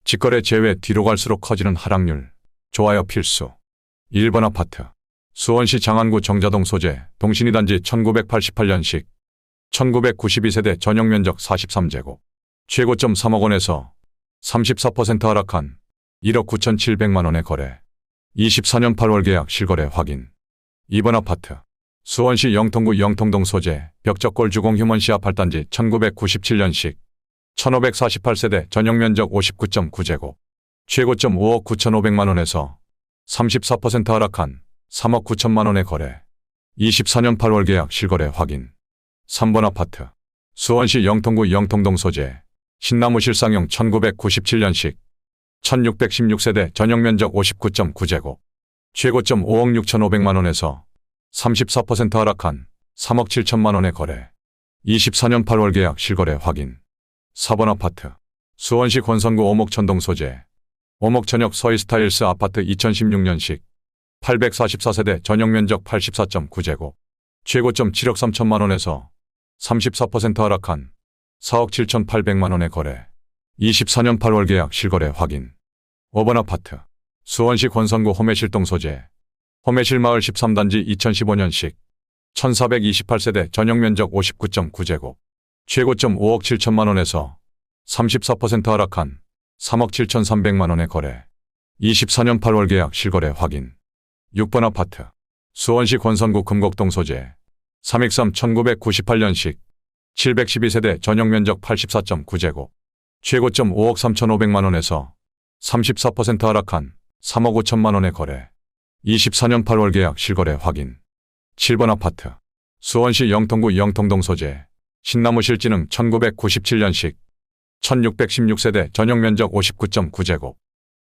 직거래 제외 뒤로 갈수록 커지는 하락률. 좋아요 필수. 1번 아파트. 수원시 장안구 정자동 소재 동신이 단지 1988년식 1992세대 전용면적 43제곱. 최고점 3억 원에서 34% 하락한 1억 9,700만 원의 거래. 24년 8월 계약 실거래 확인. 2번 아파트. 수원시 영통구 영통동 소재 벽적골 주공 휴먼시 아팔단지 1997년식 1548세대 전용면적 59.9제곱. 최고점 5억 9,500만 원에서 34% 하락한 3억 9천만 원의 거래. 24년 8월 계약 실거래 확인. 3번 아파트. 수원시 영통구 영통동 소재 신나무 실상용 1997년식 1616세대 전용면적 59.9제곱. 최고점 5억 6,500만 원에서 34% 하락한 3억 7천만 원의 거래. 24년 8월 계약 실거래 확인. 4번 아파트. 수원시 권선구 오목천동 소재 오목천역 서희스타일스 아파트 2016년식 844세대 전용면적 84.9제곱. 최고점 7억 3천만 원에서 34% 하락한 4억 7,800만 원의 거래. 24년 8월 계약 실거래 확인. 5번 아파트. 수원시 권선구 호매실동 소재 호매실마을 13단지 2015년식 1428세대 전용면적 59.9제곱. 최고점 5억 7천만 원에서 34% 하락한 3억 7,300만 원의 거래. 24년 8월 계약 실거래 확인. 6번 아파트. 수원시 권선구 금곡동 소재 삼익섬 1998년식 712세대 전용면적 84.9제곱. 최고점 5억 3,500만 원에서 34% 하락한 3억 5천만 원의 거래. 24년 8월 계약 실거래 확인. 7번 아파트. 수원시 영통구 영통동 소재 신나무 실지능 1997년식 1616세대 전용면적 59.9제곱.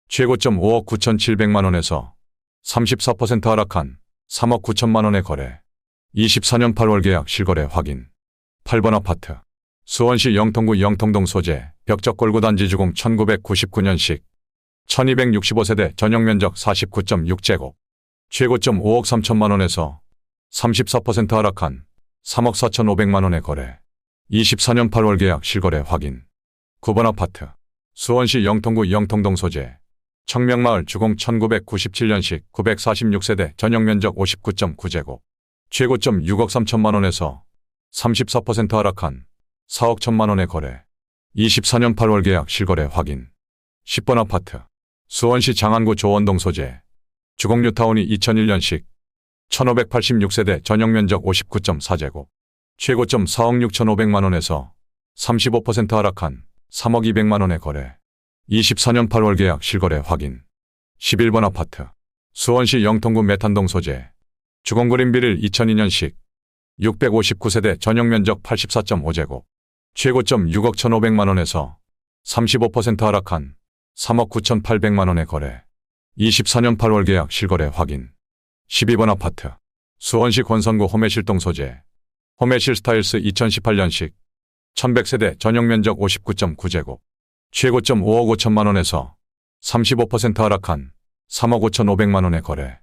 최고점 5억 9,700만 원에서 34% 하락한 3억 9천만 원의 거래. 24년 8월 계약 실거래 확인. 8번 아파트. 수원시 영통구 영통동 소재 벽적골구 단지 주공 1999년식 1265세대 전용면적 49.6제곱. 최고점 5억 3천만 원에서 34% 하락한 3억 4,500만 원의 거래. 24년 8월 계약 실거래 확인. 9번 아파트. 수원시 영통구 영통동 소재 청명마을 주공 1997년식 946세대 전용면적 59.9제곱. 최고점 6억 3천만 원에서 34% 하락한 4억 1천만 원의 거래. 24년 8월 계약 실거래 확인. 10번 아파트. 수원시 장안구 조원동 소재 주공 뉴타운이 2001년식 1586세대 전용면적 59.4제곱. 최고점 4억 6,500만 원에서 35% 하락한 3억 200만 원의 거래. 24년 8월 계약 실거래 확인. 11번 아파트. 수원시 영통구 메탄동 소재 주공 그린비릴 2002년식 659세대 전용면적 84.5제곱. 최고점 6억 1,500만 원에서 35% 하락한 3억 9,800만 원의 거래. 24년 8월 계약 실거래 확인. 12번 아파트. 수원시 권선구 호매실동 소재 호매실 스타일스 2018년식 1100세대 전용면적 59.9제곱. 최고점 5억 5천만 원에서 35% 하락한 3억 5,500만 원의 거래.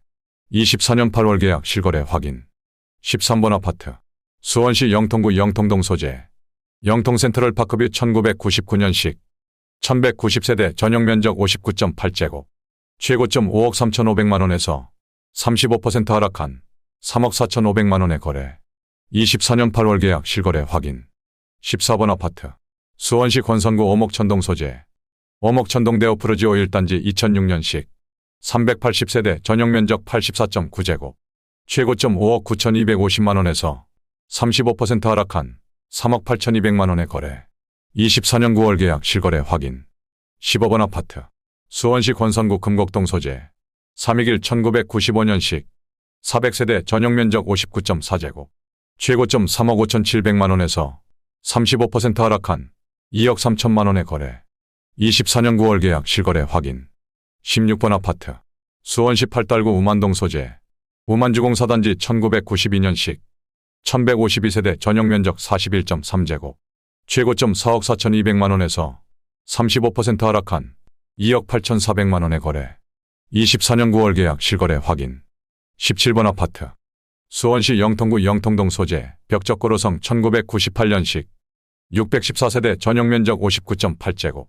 24년 8월 계약 실거래 확인. 13번 아파트. 수원시 영통구 영통동 소재 영통센트럴 파크뷰 1999년식 1190세대 전용면적 59.8제곱. 최고점 5억 3,500만 원에서 35% 하락한 3억 4,500만 원의 거래. 24년 8월 계약 실거래 확인. 14번 아파트. 수원시 권선구 오목천동 소재 오목천동 데오프르지오 1단지 2006년식 380세대 전용면적 84.9제곱. 최고점 5억 9,250만 원에서 35% 하락한 3억 8,200만 원의 거래. 24년 9월 계약 실거래 확인. 15번 아파트. 수원시 권선구 금곡동 소재 삼익일 1995년식 400세대 전용면적 59.4제곱. 최고점 3억 5,700만 원에서 35% 하락한 2억 3천만 원의 거래. 24년 9월 계약 실거래 확인. 16번 아파트. 수원시 팔달구 우만동 소재 우만주공 4단지 1992년식 1152세대 전용면적 41.3제곱. 최고점 4억 4,200만 원에서 35% 하락한 2억 8,400만 원의 거래. 24년 9월 계약 실거래 확인. 17번 아파트. 수원시 영통구 영통동 소재 벽적고로성 1998년식 614세대 전용면적 59.8제곱.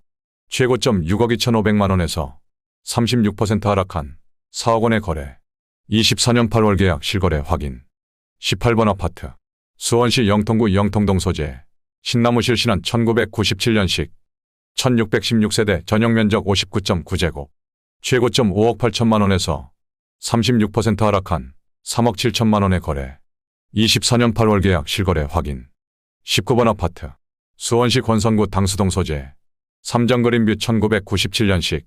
최고점 6억 2,500만 원에서 36% 하락한 4억 원의 거래. 24년 8월 계약 실거래 확인. 18번 아파트. 수원시 영통구 영통동 소재. 신나무실 신안 1997년식. 1616세대 전용면적 59.9제곱. 최고점 5억 8천만 원에서 36% 하락한 3억 7천만 원의 거래. 24년 8월 계약 실거래 확인. 19번 아파트. 수원시 권선구 당수동 소재. 삼정그린뷰 1997년식.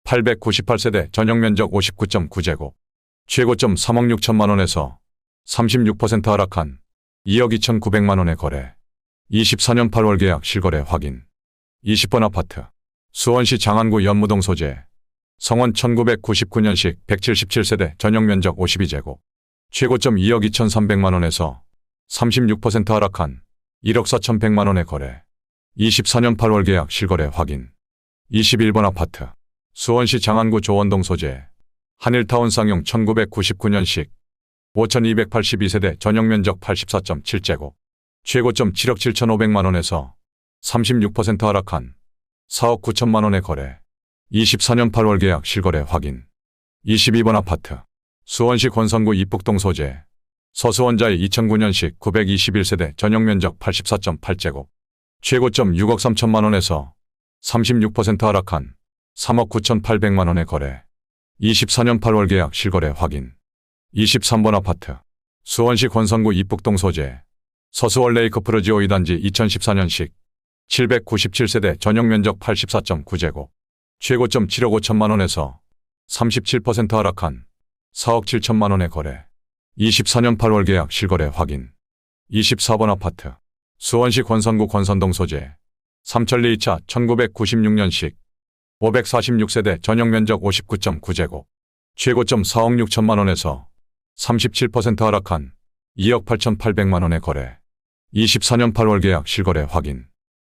898세대 전용면적 59.9제곱. 최고점 3억 6천만 원에서 36% 하락한 2억 2,900만 원의 거래. 24년 8월 계약 실거래 확인. 20번 아파트. 수원시 장안구 연무동 소재. 성원 1999년식 177세대 전용면적 52제곱. 최고점 2억 2,300만 원에서 36% 하락한 1억 4,100만 원의 거래. 24년 8월 계약 실거래 확인. 21번 아파트. 수원시 장안구 조원동 소재. 한일타운 쌍용 1999년식 5,282세대 전용면적 84.7제곱. 최고점 7억 7,500만 원에서 36% 하락한 4억 9천만 원의 거래. 24년 8월 계약 실거래 확인. 22번 아파트. 수원시 권선구 이북동 소재. 서수원자의 2009년식 921세대 전용면적 84.8제곱. 최고점 6억 3천만 원에서 36% 하락한 3억 9,800만 원의 거래. 24년 8월 계약 실거래 확인. 23번 아파트. 수원시 권선구 이북동 소재. 서수원 레이크프르지오 2단지 2014년식 797세대 전용면적 84.9제곱. 최고점 7억 5천만 원에서 37% 하락한 4억 7천만 원의 거래. 24년 8월 계약 실거래 확인. 24번 아파트. 수원시 권선구 권선동 소재. 삼천리 2차 1996년식 546세대 전용면적 59.9제곱. 최고점 4억 6천만 원에서 37% 하락한 2억 8,800만 원의 거래. 24년 8월 계약 실거래 확인.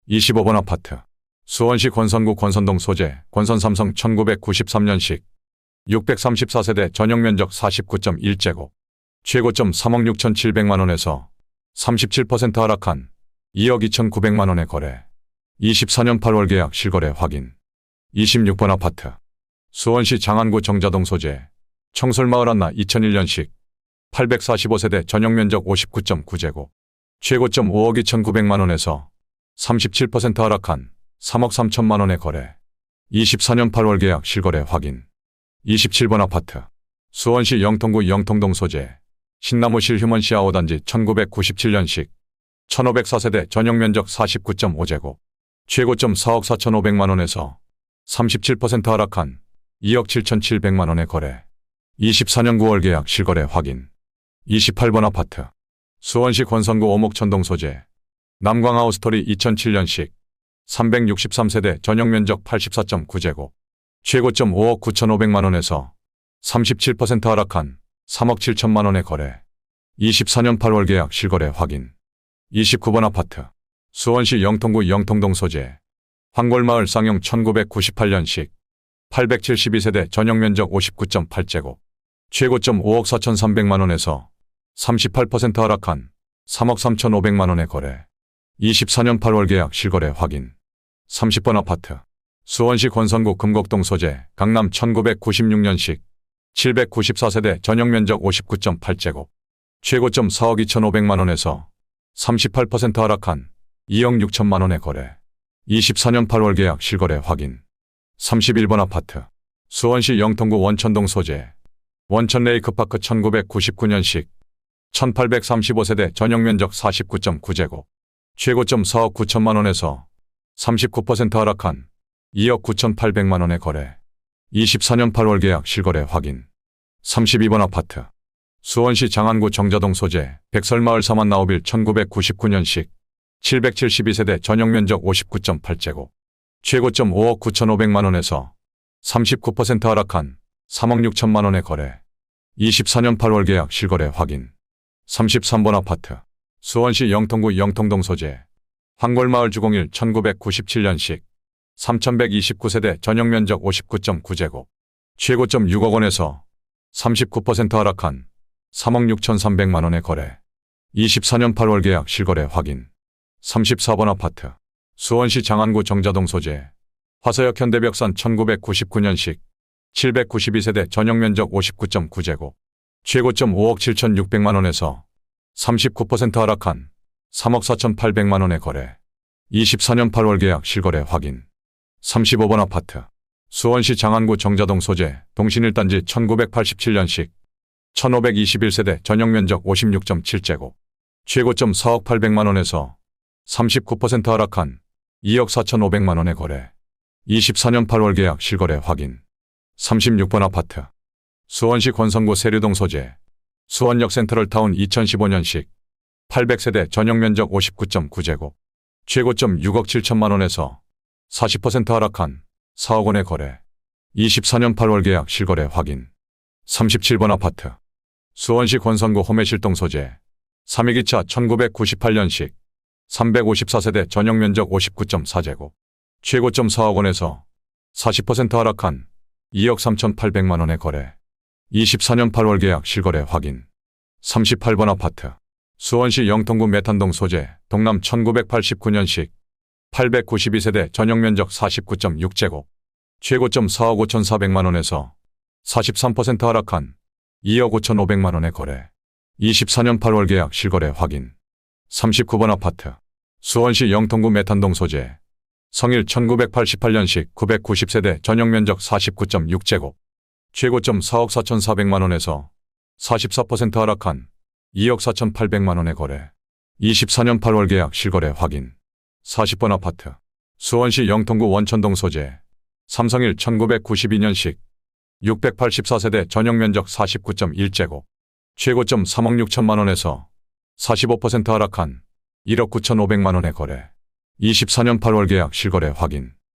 25번 아파트. 수원시 권선구 권선동 소재. 권선삼성 1993년식 634세대 전용면적 49.1제곱. 최고점 3억 6,700만 원에서 37% 하락한 2억 2,900만 원의 거래. 24년 8월 계약 실거래 확인. 26번 아파트. 수원시 장안구 정자동 소재. 청솔마을 한나 2001년식 845세대 전용면적 59.9제곱. 최고점 5억 2,900만 원에서 37% 하락한 3억 3천만 원의 거래. 24년 8월 계약 실거래 확인. 27번 아파트. 수원시 영통구 영통동 소재. 신나무실 휴먼시아 5단지 1997년식 1504세대 전용면적 49.5제곱. 최고점 4억 4,500만 원에서 37% 하락한 2억 7,700만 원의 거래. 24년 9월 계약 실거래 확인. 28번 아파트. 수원시 권선구 오목천동 소재. 남광하우스토리 2007년식 363세대 전용면적 84.9제곱. 최고점 5억 9,500만 원에서 37% 하락한 3억 7천만 원의 거래. 24년 8월 계약 실거래 확인. 29번 아파트. 수원시 영통구 영통동 소재. 황골마을 쌍용 1998년식 872세대 전용면적 59.8제곱. 최고점 5억 4,300만 원에서 38% 하락한 3억 3,500만 원의 거래. 24년 8월 계약 실거래 확인. 30번 아파트. 수원시 권선구 금곡동 소재. 강남 1996년식 794세대 전용면적 59.8제곱. 최고점 4억 2,500만 원에서 38% 하락한 2억 6천만 원의 거래. 24년 8월 계약 실거래 확인. 31번 아파트. 수원시 영통구 원천동 소재. 원천 레이크파크 1999년식 1835세대 전용면적 49.9제곱. 최고점 4억 9천만 원에서 39% 하락한 2억 9,800만 원의 거래. 24년 8월 계약 실거래 확인. 32번 아파트. 수원시 장안구 정자동 소재. 백설마을 사만나오빌 1999년식 772세대 전용면적 59.8제곱. 최고점 5억 9,500만 원에서 39% 하락한 3억 6천만 원의 거래. 24년 8월 계약 실거래 확인. 33번 아파트. 수원시 영통구 영통동 소재. 황골마을 주공일 1997년식 3,129세대 전용면적 59.9제곱. 최고점 6억 원에서 39% 하락한 3억 6,300만 원의 거래. 24년 8월 계약 실거래 확인. 34번 아파트. 수원시 장안구 정자동 소재. 화서역 현대벽산 1999년식 792세대 전용면적 59.9제곱 최고점 5억 7,600만원에서 39% 하락한 3억 4,800만원에 거래. 24년 8월 계약 실거래 확인. 35번 아파트. 수원시 장안구 정자동 소재 동신 1단지 1987년식 1521세대 전용면적 56.7제곱 최고점 4억 800만원에서 39% 하락한 2억 4,500만원에 거래. 24년 8월 계약 실거래 확인. 36번 아파트. 수원시 권성구 세류동 소재 수원역 센트럴타운 2015년식 800세대 전용면적 59.9제곱 최고점 6억 7천만원에서 40% 하락한 4억 원에 거래. 24년 8월 계약 실거래 확인. 37번 아파트. 수원시 권성구 호매실동 소재 3위기차 1998년식 354세대 전용면적 59.4제곱 최고점 4억 원에서 40% 하락한 2억 3,800만원에 거래. 24년 8월 계약 실거래 확인. 38번 아파트. 수원시 영통구 메탄동 소재 동남 1989년식 892세대 전용면적 49.6제곱 최고점 4억 5,400만원에서 43% 하락한 2억 5,500만원에 거래. 24년 8월 계약 실거래 확인. 39번 아파트. 수원시 영통구 메탄동 소재 성일 1988년식 990세대 전용면적 49.6제곱 최고점 4억 4,400만원에서 44% 하락한 2억 4,800만원에 거래. 24년 8월 계약 실거래 확인. 40번 아파트. 수원시 영통구 원천동 소재 삼성일 1992년식 684세대 전용면적 49.1제곱 최고점 3억 6천만원에서 45% 하락한 1억 9,500만원에 거래. 24년 8월 계약 실거래 확인.